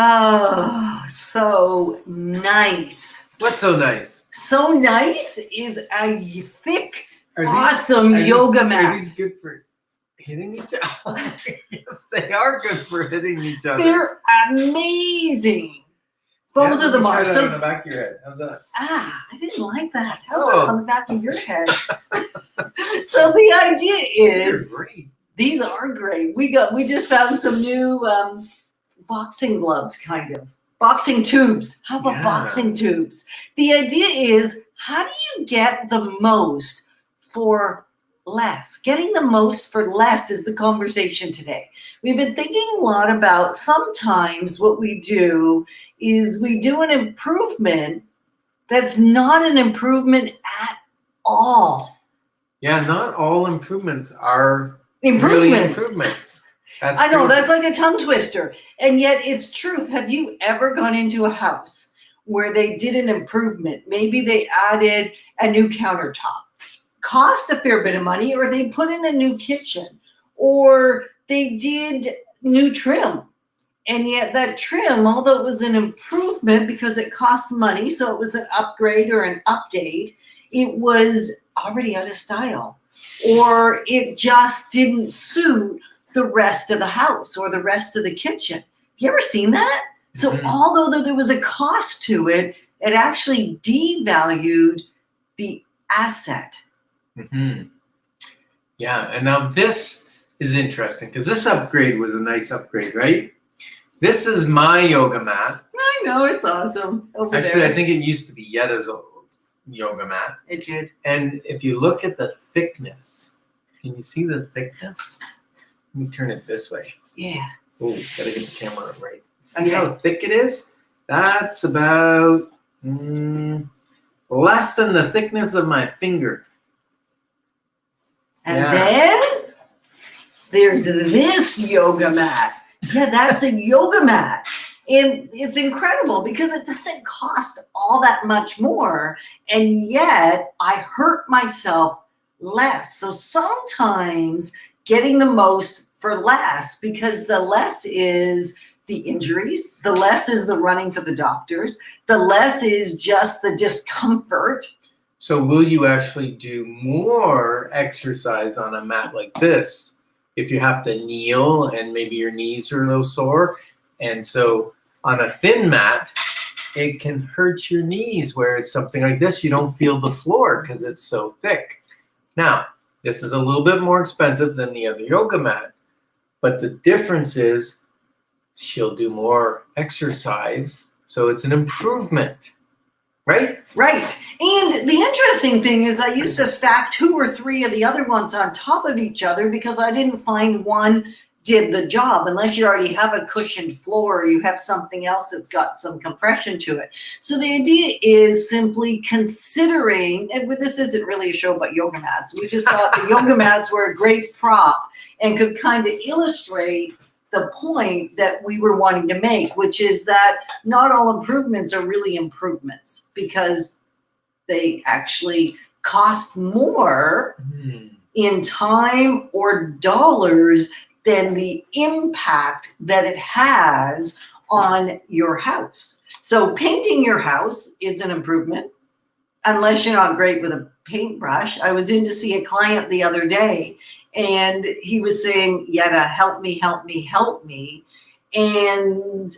Oh, so nice. What's so nice? So nice is a thick, Are these- awesome are yoga these, mat. Are these good for hitting each other? Yes, they are good for hitting each other. They're amazing. Both of them are. Try that So on the back of your head. How's that? I didn't like that. How Oh. about on the back of your head? So the idea is They're great. these are great. We just found some new boxing gloves, kind of. Boxing tubes. How about Yeah. boxing tubes? The idea is, how do you get the most for less? Getting the most for less is the conversation today. We've been thinking a lot about sometimes what we do is we do an improvement that's not an improvement at all. Yeah, not all improvements are Improvements. really improvements. That's I know, crazy. that's like a tongue twister. And yet it's truth. Have you ever gone into a house where they did an improvement? Maybe they added a new countertop. Cost a fair bit of money, or they put in a new kitchen, or they did new trim. And yet that trim, although it was an improvement because it costs money, so it was an upgrade or an update, it was already out of style. Or it just didn't suit the rest of the house or the rest of the kitchen. You ever seen that? So Mhm. although there was a cost to it, it actually devalued the asset. Mm-hmm. Yeah, and now this is interesting because this upgrade was a nice upgrade, right? This is my yoga mat. I know, it's awesome. Over Actually, there. I think it used to be Yetta's old yoga mat. It did. And if you look at the thickness, can you see the thickness? Let me turn it this way. Yeah. Oh, gotta get the camera right. See Okay. how thick it is? That's about less than the thickness of my finger. And Yeah. then there's this yoga mat. Yeah, that's a yoga mat. And it's incredible because it doesn't cost all that much more. And yet I hurt myself less. So sometimes getting the most for less, because the less is the injuries, the less is the running to the doctors, the less is just the discomfort. So will you actually do more exercise on a mat like this if you have to kneel and maybe your knees are a little sore? And so on a thin mat, it can hurt your knees, where it's something like this, you don't feel the floor because it's so thick. Now, this is a little bit more expensive than the other yoga mat, but the difference is she'll do more exercise, so it's an improvement, right? Right. And the interesting thing is I used to stack 2 or 3 of the other ones on top of each other because I didn't find one did the job, unless you already have a cushioned floor or you have something else that's got some compression to it. So the idea is simply considering, and this isn't really a show about yoga mats. We just thought the yoga mats were a great prop and could kind of illustrate the point that we were wanting to make, which is that not all improvements are really improvements because they actually cost more in time or dollars than the impact that it has on your house. So painting your house is an improvement, unless you're not great with a paintbrush. I was in to see a client the other day, and he was saying, Yetta, help me, help me, help me. And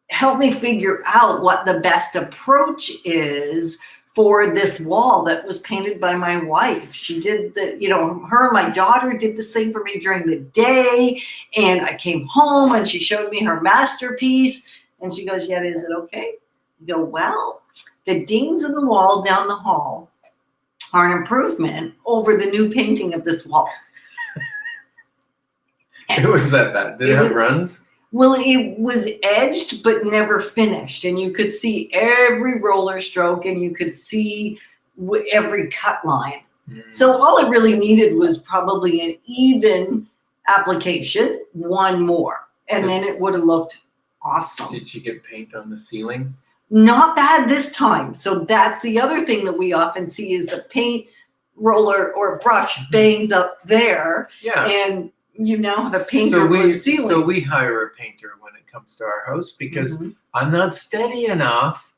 help me figure out what the best approach is for this wall that was painted by my wife. She did her and my daughter did this thing for me during the day. And I came home and she showed me her masterpiece. And she goes, Yetta, is it okay? I go, well, the dings in the wall down the hall are an improvement over the new painting of this wall. It was that bad. Did it have runs? Well, it was edged but never finished, and you could see every roller stroke and you could see every cut line. So all it really needed was probably an even application, one more, and then it would have looked awesome. Did you get paint on the ceiling? Not bad this time. So that's the other thing that we often see is the paint roller or brush bangs up there. Yeah. And you now have a pink or So blue we ceiling. hire a painter when it comes to our house because Mhm. I'm not steady enough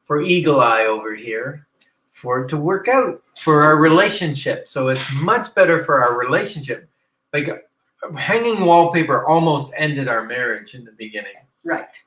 for Eagle Eye over here for it to work out for our relationship. So it's much better for our relationship. Like hanging wallpaper almost ended our marriage in the beginning. Right.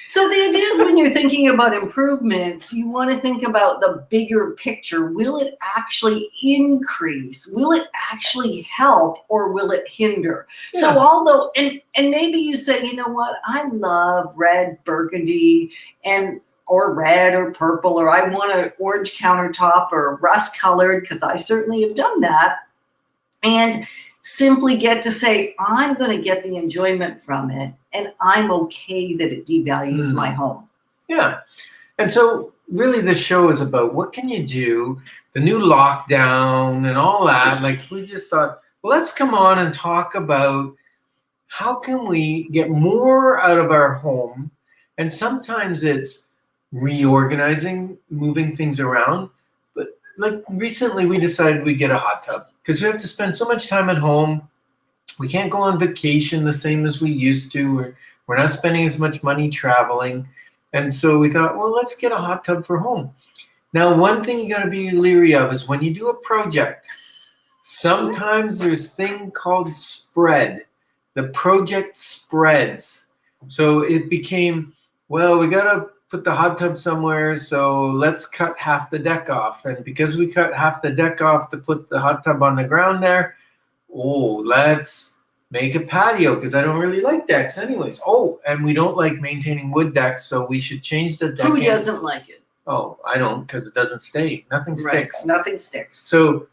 So the idea is when you're thinking about improvements, you want to think about the bigger picture. Will it actually increase? Will it actually help, or will it hinder? So Yeah. although, and maybe you say, you know what, I love red, burgundy, and or red or purple, or I want an orange countertop or rust colored, because I certainly have done that. And simply get to say, I'm going to get the enjoyment from it, and I'm okay that it devalues my home. Yeah. And so really the show is about what can you do, the new lockdown and all that. Like we just thought, well, let's come on and talk about how can we get more out of our home. And sometimes it's reorganizing, moving things around. But like recently we decided we'd get a hot tub because we have to spend so much time at home. We can't go on vacation the same as we used to. We're not spending as much money traveling. And so we thought, well, let's get a hot tub for home. Now, one thing you got to be leery of is when you do a project, sometimes there's a thing called spread. The project spreads. So it became, well, we got to put the hot tub somewhere, so let's cut half the deck off. And because we cut half the deck off to put the hot tub on the ground there, oh, let's make a patio because I don't really like decks anyways. Oh, and we don't like maintaining wood decks, so we should change the deck. Who doesn't like it? Oh, I don't, because it doesn't stay. Nothing sticks. Nothing sticks. So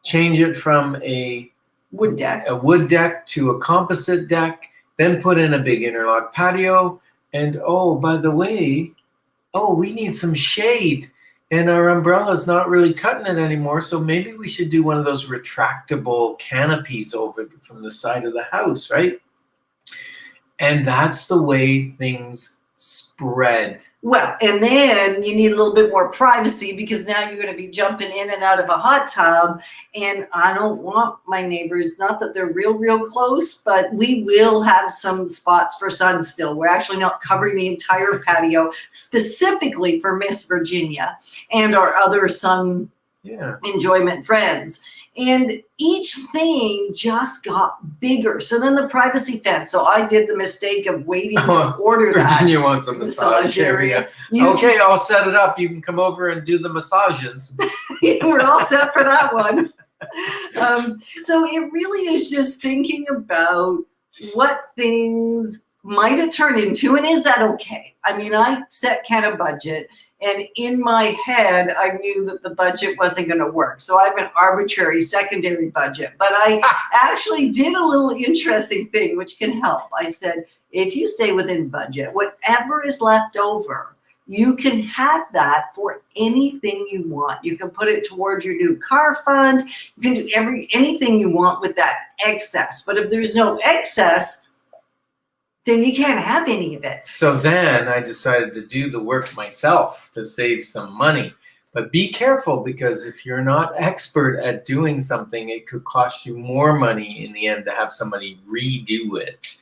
change it from a wood deck to a composite deck, then put in a big interlock patio. And oh, by the way, we need some shade. And our umbrella's not really cutting it anymore, so maybe we should do one of those retractable canopies over from the side of the house, right? And that's the way things spread. Well, and then you need a little bit more privacy because now you're going to be jumping in and out of a hot tub, and I don't want my neighbors, not that they're real close, but we will have some spots for sun still. We're actually not covering the entire patio specifically for Miss Virginia and our other sun enjoyment friends. And each thing just got bigger. So then the privacy fence. So I did the mistake of waiting to order that. Virginia wants a massage area. Okay, I'll set it up. You can come over and do the massages. We're all set for that one. So it really is just thinking about what things might it turn into, and is that okay? I mean, I set kind of budget. And in my head, I knew that the budget wasn't going to work. So I have an arbitrary secondary budget. But I actually did a little interesting thing, which can help. I said, if you stay within budget, whatever is left over, you can have that for anything you want. You can put it towards your new car fund. You can do anything you want with that excess. But if there's no excess, then you can't have any of it. So then I decided to do the work myself to save some money. But be careful, because if you're not expert at doing something, it could cost you more money in the end to have somebody redo it.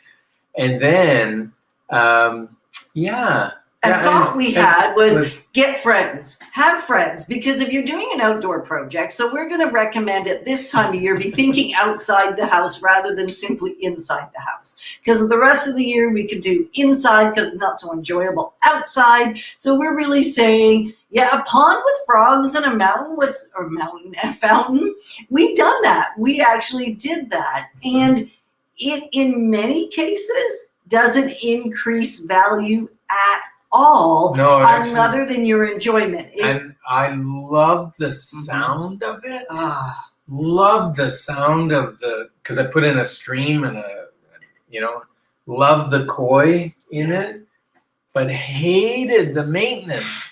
And then, A thought we had was get friends, have friends, because if you're doing an outdoor project, so we're going to recommend at this time of year, be thinking outside the house rather than simply inside the house. Because the rest of the year we could do inside because it's not so enjoyable outside. So we're really saying, a pond with frogs and a fountain. We've done that. We actually did that. And it, in many cases, doesn't increase value at all, other than your enjoyment. And I love the sound of it. Love the sound of because I put in a stream and love the koi in it, but hated the maintenance.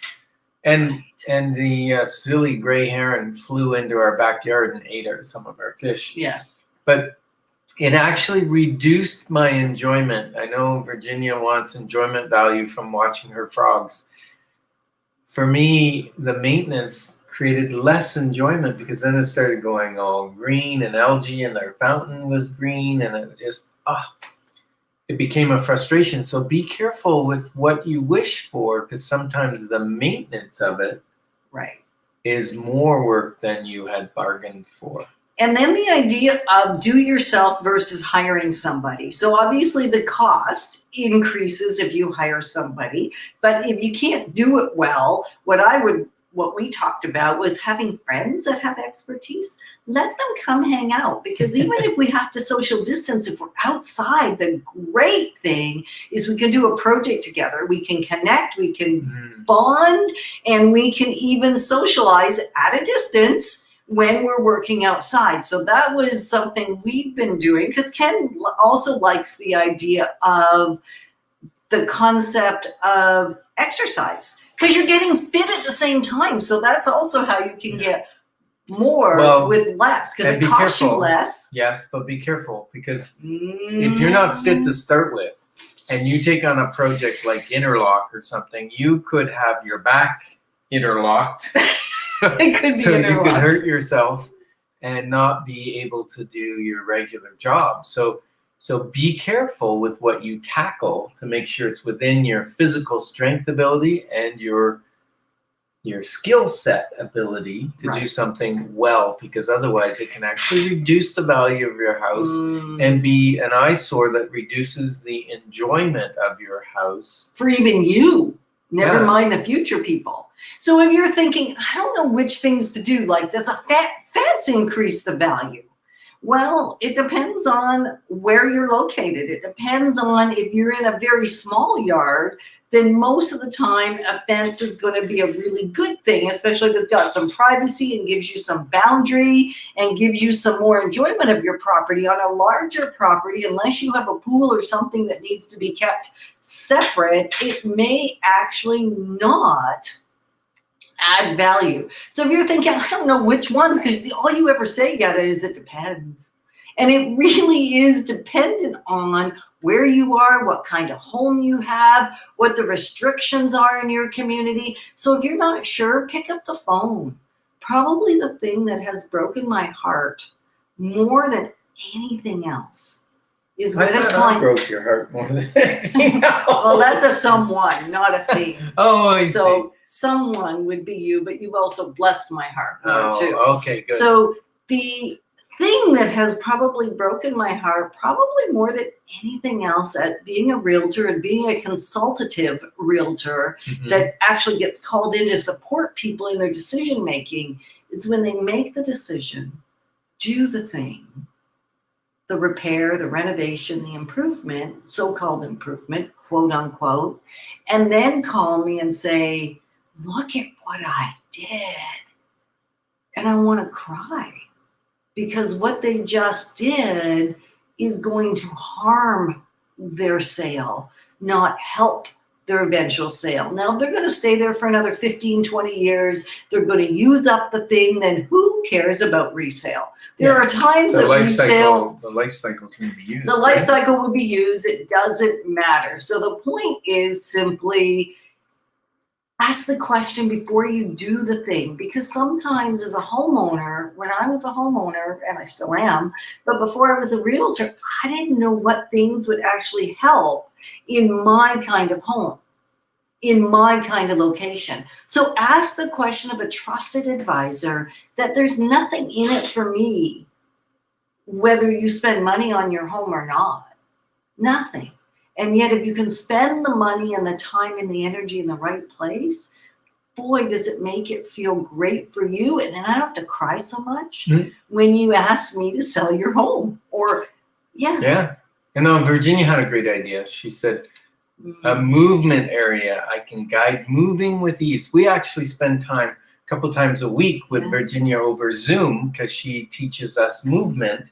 And the silly gray heron flew into our backyard and ate some of our fish. Yeah. But it actually reduced my enjoyment. I know Virginia wants enjoyment value from watching her frogs. For me, the maintenance created less enjoyment because then it started going all green and algae and their fountain was green and it was just, it became a frustration. So be careful with what you wish for because sometimes the maintenance of it Right. is more work than you had bargained for. And then the idea of do yourself versus hiring somebody. So obviously the cost increases if you hire somebody, but if you can't do it well, what we talked about was having friends that have expertise. Let them come hang out, because even if we have to social distance, if we're outside, the great thing is we can do a project together. We can connect, we can bond, and we can even socialize at a distance when we're working outside. So that was something we've been doing, because Ken also likes the idea of the concept of exercise, because you're getting fit at the same time. So that's also how you can get more with less, because it costs you less. Yes, but be careful, because if you're not fit to start with and you take on a project like interlock or something, you could have your back interlocked. It could be so interlocked. You could hurt yourself and not be able to do your regular job. So be careful with what you tackle to make sure it's within your physical strength ability and your skill set ability to do something well, because otherwise it can actually reduce the value of your house and be an eyesore that reduces the enjoyment of your house. For even you, never mind the future people. So if you're thinking, I don't know which things to do, like does a fence increase the value? Well, it depends on where you're located. It depends on if you're in a very small yard, then most of the time a fence is going to be a really good thing, especially if it's got some privacy and gives you some boundary and gives you some more enjoyment of your property. On a larger property, unless you have a pool or something that needs to be kept separate, it may actually not add value. So if you're thinking, I don't know which ones, because all you ever say, Yetta, is it depends. And it really is dependent on where you are, what kind of home you have, what the restrictions are in your community. So if you're not sure, pick up the phone. Probably the thing that has broken my heart more than anything else is when a client broke your heart more than anything else. Well, that's a someone, not a thing. Oh, I see. Someone would be you, but you've also blessed my heart more too. Okay, good. So the thing that has probably broken my heart, probably more than anything else, at being a realtor and being a consultative realtor that actually gets called in to support people in their decision making, is when they make the decision, do the thing, the repair, the renovation, the improvement, so-called improvement, quote unquote, and then call me and say, look at what I did. And I want to cry, because what they just did is going to harm their sale, not help their eventual sale. Now, if they're going to stay there for another 15, 20 years, they're going to use up the thing, then who cares about resale? There are times that resale... The life cycle is going to be used. The life cycle will be used. It doesn't matter. So the point is simply ask the question before you do the thing, because sometimes as a homeowner, when I was a homeowner, and I still am, but before I was a realtor, I didn't know what things would actually help in my kind of home, in my kind of location. So ask the question of a trusted advisor that there's nothing in it for me, whether you spend money on your home or not, nothing. And yet if you can spend the money and the time and the energy in the right place, boy, does it make it feel great for you. And then I don't have to cry so much when you ask me to sell your home. Or, Yeah. And Virginia had a great idea. She said, a movement area I can guide moving with ease. We actually spend time a couple times a week with Virginia over Zoom, because she teaches us movement.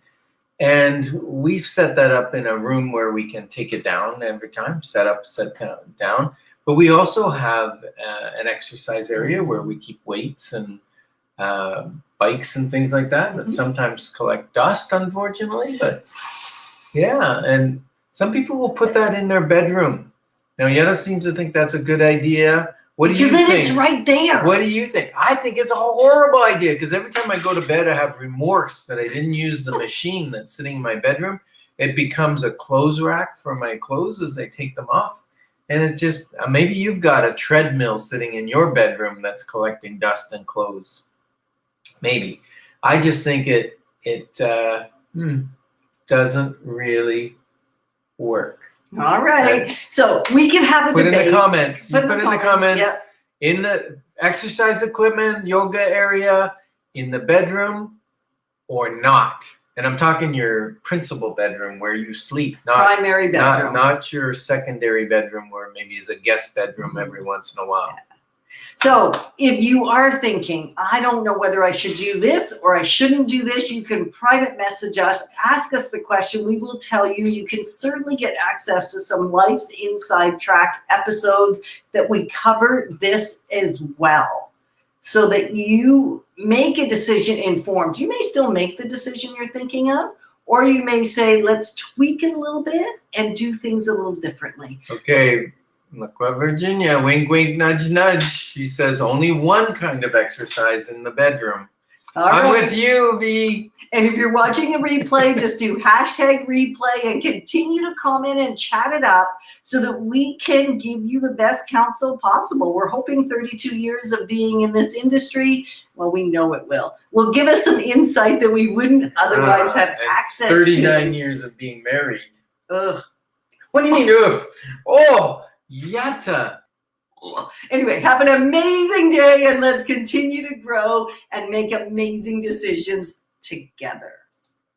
And we've set that up in a room where we can take it down every time, set down. But we also have an exercise area where we keep weights and bikes and things like that sometimes collect dust, unfortunately. But yeah, and some people will put that in their bedroom. Now, Yetta seems to think that's a good idea. What do you Because then think? it's right there. What do you think? I think it's a horrible idea because every time I go to bed, I have remorse that I didn't use the machine that's sitting in my bedroom. It becomes a clothes rack for my clothes as I take them off. And it's just, maybe you've got a treadmill sitting in your bedroom that's collecting dust and clothes. Maybe. I just think it doesn't really work. All right. So we can have a Put debate. in the comments. You put in the comments. Yep. In the exercise equipment, yoga area, in the bedroom, or not. And I'm talking your principal bedroom where you sleep, Primary bedroom. not your secondary bedroom where maybe is a guest bedroom every once in a while. So if you are thinking, I don't know whether I should do this or I shouldn't do this, you can private message us, ask us the question. We will tell you. You can certainly get access to some Life's Inside Track episodes that we cover this as well, so that you make a decision informed. You may still make the decision you're thinking of, or you may say, let's tweak it a little bit and do things a little differently. Okay. Look what Virginia, wink, wink, nudge, nudge. She says only one kind of exercise in the bedroom. All I'm right. with you, V. And if you're watching the replay, just do #replay and continue to comment and chat it up so that we can give you the best counsel possible. We're hoping 32 years of being in this industry, well, we know it will give us some insight that we wouldn't otherwise have and access 39 to. years of being married. Ugh. What do you mean, oof? Oh, yatta. Anyway, have an amazing day and let's continue to grow and make amazing decisions together.